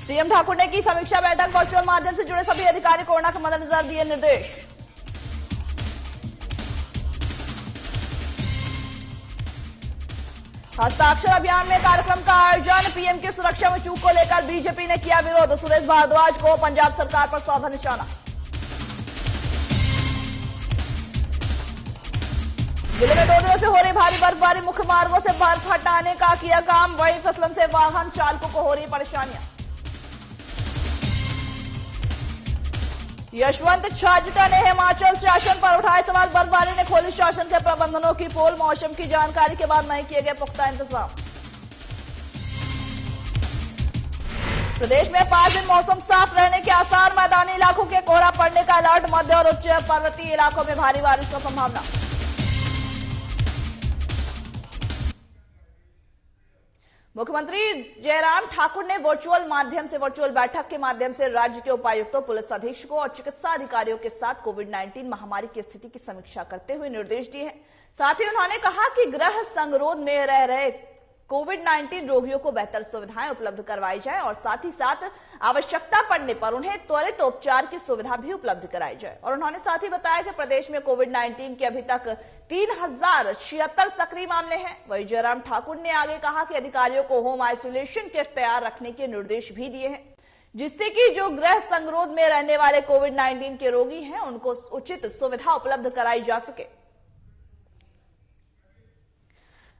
CM Thakur ने की समीक्षा बैठक, वर्चुअल माध्यम से जुड़े सभी अधिकारी कोरोना के मद्देनजर दिए निर्देश। हस्ताक्षर अभियान में कार्यक्रम का आयोजन, पीएम की सुरक्षा में चूक को लेकर बीजेपी ने किया विरोध, सुरेश भारद्वाज को पंजाब सरकार पर सौधा निशाना। जिले में 2 दिनों से हो रही भारी बर्फबारी, मुख्य मार्गों से बर्फ हटाने का किया काम, वहीं फिसलन से वाहन चालकों को हो रही परेशानियां। यशवंत छाजटा ने हिमाचल शासन पर उठाए सवाल, बर्फबारी ने खोली शासन के प्रबंधनों की पोल, मौसम की जानकारी के बाद नहीं किए गए पुख्ता इंतजाम। प्रदेश में 5 दिन मौसम साफ रहने के आसार, मैदानी इलाकों के कोहरा पड़ने का अलर्ट, मध्य और उच्च पर्वतीय इलाकों में भारी बारिश की संभावना। मुख्यमंत्री जयराम ठाकुर ने वर्चुअल बैठक के माध्यम से राज्य के उपायुक्तों, पुलिस अधीक्षकों और चिकित्सा अधिकारियों के साथ कोविड-19 महामारी की स्थिति की समीक्षा करते हुए निर्देश दिए हैं। साथ ही उन्होंने कहा कि गृह संगरोध में रह रहे कोविड-19 रोगियों को बेहतर सुविधाएं उपलब्ध करवाई जाए और साथ ही साथ आवश्यकता पड़ने पर उन्हें त्वरित उपचार की सुविधा भी उपलब्ध कराई जाए। और उन्होंने साथ ही बताया कि प्रदेश में कोविड-19 के अभी तक 3076 सक्रिय मामले हैं। वहीं जयराम ठाकुर ने आगे कहा कि अधिकारियों को होम आइसोलेशन किट तैयार रखने के निर्देश भी दिए हैं, जिससे कि जो गृह संगरोध में रहने वाले कोविड-19 के रोगी हैं उनको उचित सुविधा उपलब्ध कराई जा सके।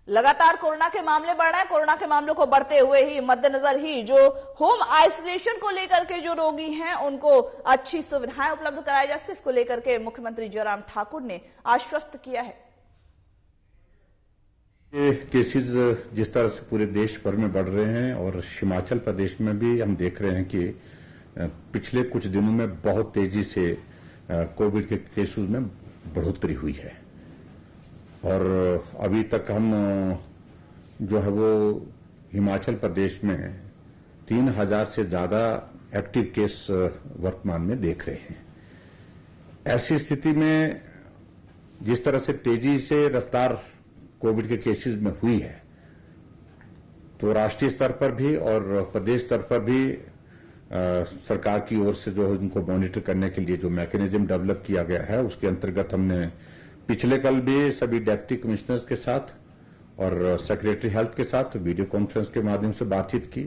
लगातार कोरोना के मामले बढ़ रहे हैं, कोरोना के मामलों को बढ़ते हुए ही मद्देनजर ही जो होम आइसोलेशन को लेकर के जो रोगी हैं उनको अच्छी सुविधाएं उपलब्ध कराई जा सके, इसको लेकर के मुख्यमंत्री जयराम ठाकुर ने आश्वस्त किया है। ये केसेस जिस तरह से पूरे देश भर में बढ़ रहे हैं और हिमाचल प्रदेश में भी हम देख रहे हैं कि पिछले कुछ दिनों में बहुत तेजी से कोविड के केसेस में बढ़ोतरी हुई है और अभी तक हम जो है वो हिमाचल प्रदेश में 3000 से ज्यादा एक्टिव केस वर्तमान में देख रहे हैं। ऐसी स्थिति में जिस तरह से तेजी से रफ्तार कोविड के केसेस में हुई है तो राष्ट्रीय स्तर पर भी और प्रदेश स्तर पर भी सरकार की ओर से जो है उनको मॉनिटर करने के लिए जो मैकेनिज्म डेवलप किया गया है उसके अंतर्गत हमने पिछले कल भी सभी डिप्टी कमिश्नर्स के साथ और सेक्रेटरी हेल्थ के साथ वीडियो कॉन्फ्रेंस के माध्यम से बातचीत की,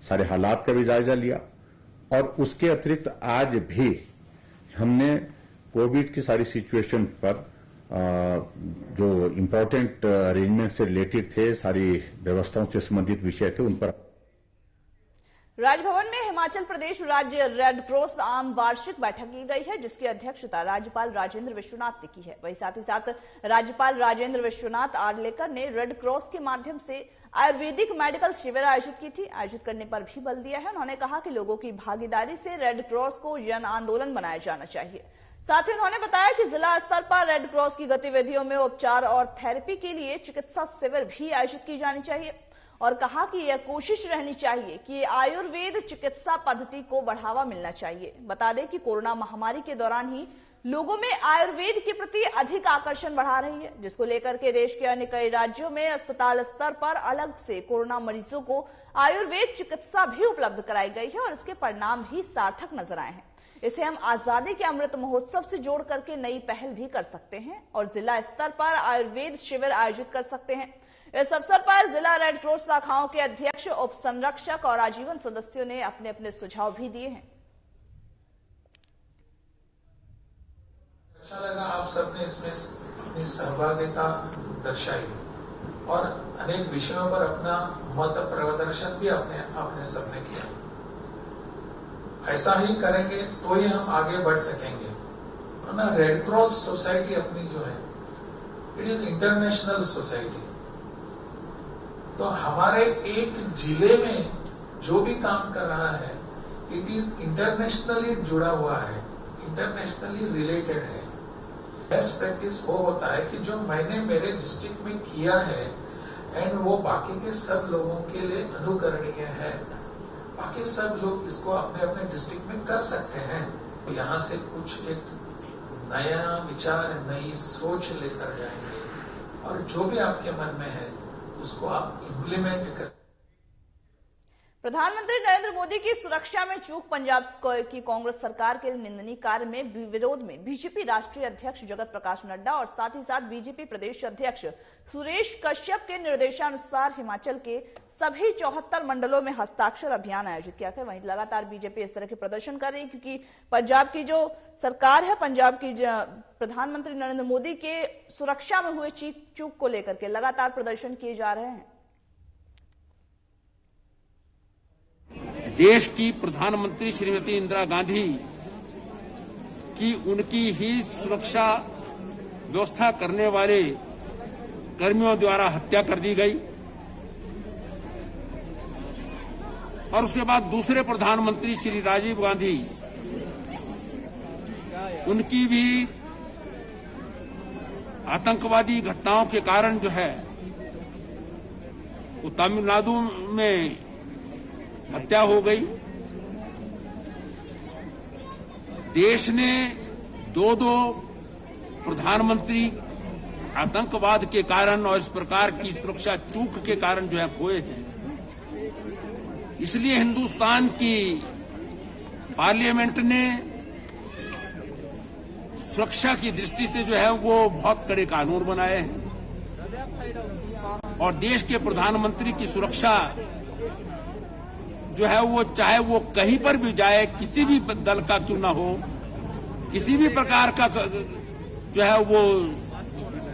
सारे हालात का भी जायजा लिया और उसके अतिरिक्त आज भी हमने कोविड की सारी सिचुएशन पर जो इम्पोर्टेंट अरेंजमेंट से रिलेटेड थे, सारी व्यवस्थाओं से संबंधित विषय थे, उन पर राजभवन में हिमाचल प्रदेश राज्य रेड क्रॉस आम वार्षिक बैठक की गई है, जिसकी अध्यक्षता राज्यपाल राजेंद्र विश्वनाथ ने की है। वहीं साथ ही साथ राज्यपाल राजेंद्र विश्वनाथ आर्लेकर ने रेड क्रॉस के माध्यम से आयुर्वेदिक मेडिकल शिविर आयोजित की थी। आयोजित करने पर भी बल दिया है। उन्होंने कहा कि लोगों की भागीदारी से रेड क्रॉस को जन आंदोलन बनाया जाना चाहिए। साथ ही उन्होंने बताया कि जिला स्तर पर रेड क्रॉस की गतिविधियों में उपचार और थेरेपी के लिए चिकित्सा शिविर भी आयोजित की जानी चाहिए और कहा कि यह कोशिश रहनी चाहिए कि आयुर्वेद चिकित्सा पद्धति को बढ़ावा मिलना चाहिए। बता दें कि कोरोना महामारी के दौरान ही लोगों में आयुर्वेद के प्रति अधिक आकर्षण बढ़ा रही है, जिसको लेकर के देश के अन्य कई राज्यों में अस्पताल स्तर पर अलग से कोरोना मरीजों को आयुर्वेद चिकित्सा भी उपलब्ध कराई गई है और इसके परिणाम भी सार्थक नजर आए हैं। इसे हम आजादी के अमृत महोत्सव से जोड़ करके नई पहल भी कर सकते हैं और जिला स्तर पर आयुर्वेद शिविर आयोजित कर सकते हैं। इस अवसर पर जिला रेड क्रॉस शाखाओं के अध्यक्ष, उप संरक्षक और आजीवन सदस्यों ने अपने अपने सुझाव भी दिए हैं। अच्छा लगा आप सबने इसमें अपनी सहभागिता दर्शाई और अनेक विषयों पर अपना मत प्रदर्शन भी अपने सबने किया। ऐसा ही करेंगे तो ही हम आगे बढ़ सकेंगे। वरना रेड क्रॉस सोसाइटी अपनी जो है इट इज इंटरनेशनल सोसाइटी। तो हमारे एक जिले में जो भी काम कर रहा है इट इज इंटरनेशनली जुड़ा हुआ है, इंटरनेशनली रिलेटेड है। बेस्ट प्रैक्टिस वो होता है कि जो मैंने मेरे डिस्ट्रिक्ट में किया है एंड वो बाकी के सब लोगों के लिए अनुकरणीय है। बाकी सब लोग इसको अपने अपने डिस्ट्रिक्ट में कर सकते हैं। यहाँ से कुछ एक नया विचार, नई सोच लेकर जाएंगे और जो भी आपके मन में है उसको आप इम्प्लीमेंट कर। प्रधानमंत्री नरेंद्र मोदी की सुरक्षा में चूक पंजाब की कांग्रेस सरकार के निंदनीय कार्य में विरोध में बीजेपी राष्ट्रीय अध्यक्ष जगत प्रकाश नड्डा और साथ ही साथ बीजेपी प्रदेश अध्यक्ष सुरेश कश्यप के निर्देशानुसार हिमाचल के सभी 74 मंडलों में हस्ताक्षर अभियान आयोजित किया गया। वहीं लगातार बीजेपी इस तरह के प्रदर्शन कर रही है क्योंकि पंजाब की जो सरकार है, पंजाब की प्रधानमंत्री नरेंद्र मोदी के सुरक्षा में हुए चूक को लेकर के लगातार प्रदर्शन किए जा रहे हैं। देश की प्रधानमंत्री श्रीमती इंदिरा गांधी की उनकी ही सुरक्षा व्यवस्था करने वाले कर्मियों द्वारा हत्या कर दी गई और उसके बाद दूसरे प्रधानमंत्री श्री राजीव गांधी, उनकी भी आतंकवादी घटनाओं के कारण जो है वो तमिलनाडु में हत्या हो गई। देश ने दो प्रधानमंत्री आतंकवाद के कारण और इस प्रकार की सुरक्षा चूक के कारण जो है खोए हैं। इसलिए हिंदुस्तान की पार्लियामेंट ने सुरक्षा की दृष्टि से जो है वो बहुत कड़े कानून बनाए हैं और देश के प्रधानमंत्री की सुरक्षा जो है वो चाहे वो कहीं पर भी जाए, किसी भी दल का क्यों ना हो, किसी भी प्रकार का जो है वो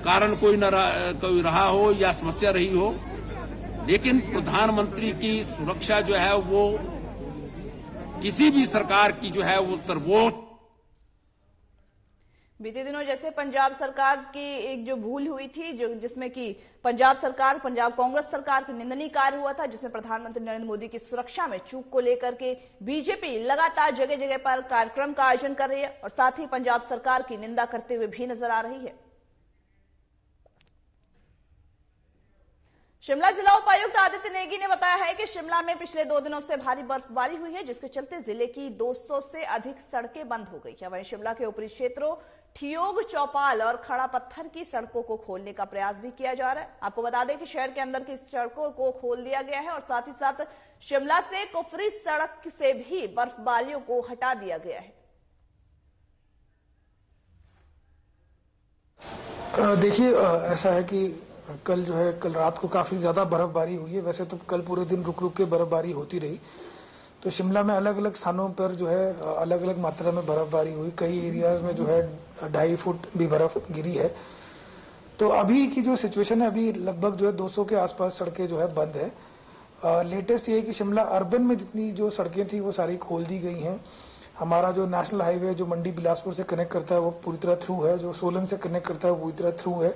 कारण कोई रहा हो या समस्या रही हो, लेकिन प्रधानमंत्री की सुरक्षा जो है वो किसी भी सरकार की जो है वो सर्वोच्च। बीते दिनों जैसे पंजाब सरकार की एक जो भूल हुई थी, जिसमें कि पंजाब कांग्रेस सरकार का निंदनीय कार्य हुआ था, जिसमें प्रधानमंत्री नरेंद्र मोदी की सुरक्षा में चूक को लेकर के बीजेपी लगातार जगह जगह पर कार्यक्रम का आयोजन कर रही है और साथ ही पंजाब सरकार की निंदा करते हुए भी नजर आ रही है। शिमला जिला उपायुक्त आदित्य नेगी ने बताया है कि शिमला में पिछले 2 दिनों से भारी बर्फबारी हुई है, जिसके चलते जिले की 200 से अधिक सड़कें बंद हो गई है। वहीं शिमला के ऊपरी क्षेत्रों ठियोग, चौपाल और खड़ा पत्थर की सड़कों को खोलने का प्रयास भी किया जा रहा है। आपको बता दें कि शहर के अंदर की सड़कों को खोल दिया गया है और साथ ही साथ शिमला से कुफरी सड़क से भी बर्फबारियों को हटा दिया गया है। देखिए, ऐसा है कि कल रात को काफी ज्यादा बर्फबारी हुई है। वैसे तो कल पूरे दिन रुक रुक के बर्फबारी होती रही, तो शिमला में अलग अलग स्थानों पर अलग अलग मात्रा में बर्फबारी हुई। कई एरियाज में 2.5 फुट भी बर्फ गिरी है। तो अभी की जो सिचुएशन है, अभी लगभग 200 के आसपास सड़कें बंद है। लेटेस्ट ये है कि शिमला अर्बन में जितनी जो सड़कें थी वो सारी खोल दी गई हैं। हमारा जो नेशनल हाईवे जो मंडी बिलासपुर से कनेक्ट करता है वो पूरी तरह थ्रू है, जो सोलन से कनेक्ट करता है वो पूरी तरह थ्रू है।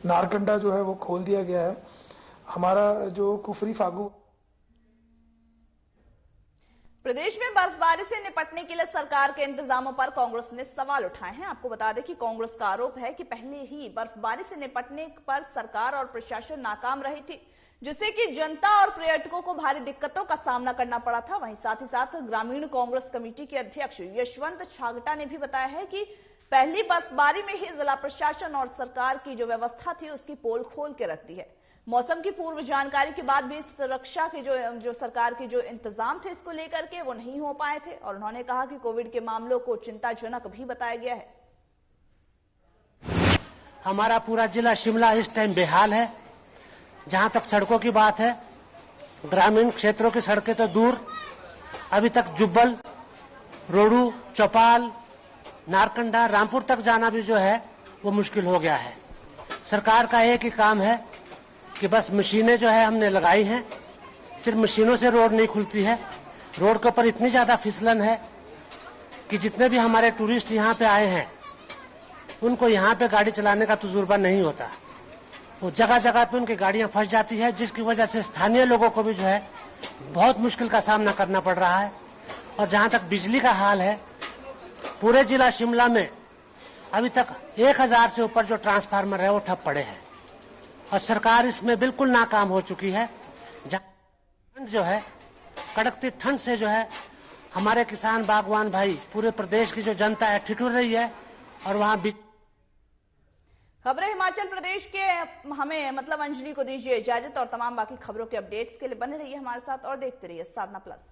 नारकंडा वो खोल दिया गया है। हमारा जो कुफरी फागू। प्रदेश में बर्फबारी से निपटने के लिए सरकार के इंतजामों पर कांग्रेस ने सवाल उठाए हैं। आपको बता दें कि कांग्रेस का आरोप है कि पहले ही बर्फबारी से निपटने पर सरकार और प्रशासन नाकाम रही थी, जिससे कि जनता और पर्यटकों को भारी दिक्कतों का सामना करना पड़ा था। वहीं साथ ही साथ ग्रामीण कांग्रेस कमेटी के अध्यक्ष यशवंत छागटा ने भी बताया है कि पहली बर्फबारी में ही जिला प्रशासन और सरकार की जो व्यवस्था थी उसकी पोल खोल के रख दी है। मौसम की पूर्व जानकारी के बाद भी सुरक्षा के जो सरकार के जो इंतजाम थे इसको लेकर के वो नहीं हो पाए थे और उन्होंने कहा कि कोविड के मामलों को चिंताजनक भी बताया गया है। हमारा पूरा जिला शिमला इस टाइम बेहाल है। जहां तक सड़कों की बात है, ग्रामीण क्षेत्रों की सड़कें तो दूर, अभी तक जुब्बल, रोडू, चौपाल, नारकंडा, रामपुर तक जाना भी वो मुश्किल हो गया है। सरकार का एक ही काम है कि बस मशीनें हमने लगाई हैं, सिर्फ मशीनों से रोड नहीं खुलती है। रोड के ऊपर इतनी ज्यादा फिसलन है कि जितने भी हमारे टूरिस्ट यहाँ पे आए हैं उनको यहाँ पे गाड़ी चलाने का तजुर्बा नहीं होता। वो जगह जगह पे उनकी गाड़ियां फंस जाती है, जिसकी वजह से स्थानीय लोगों को भी बहुत मुश्किल का सामना करना पड़ रहा है। और जहां तक बिजली का हाल है, पूरे जिला शिमला में अभी तक 1000 से ऊपर जो ट्रांसफार्मर है वो ठप पड़े हैं और सरकार इसमें बिल्कुल नाकाम हो चुकी है। ठंड कड़कती ठंड से हमारे किसान बागवान भाई, पूरे प्रदेश की जो जनता है ठिठुर रही है और वहां खबरें हिमाचल प्रदेश के हमें मतलब अंजलि को दीजिए इजाजत और तमाम बाकी खबरों के अपडेट्स के लिए बने रहिए हमारे साथ और देखते रहिए साधना प्लस।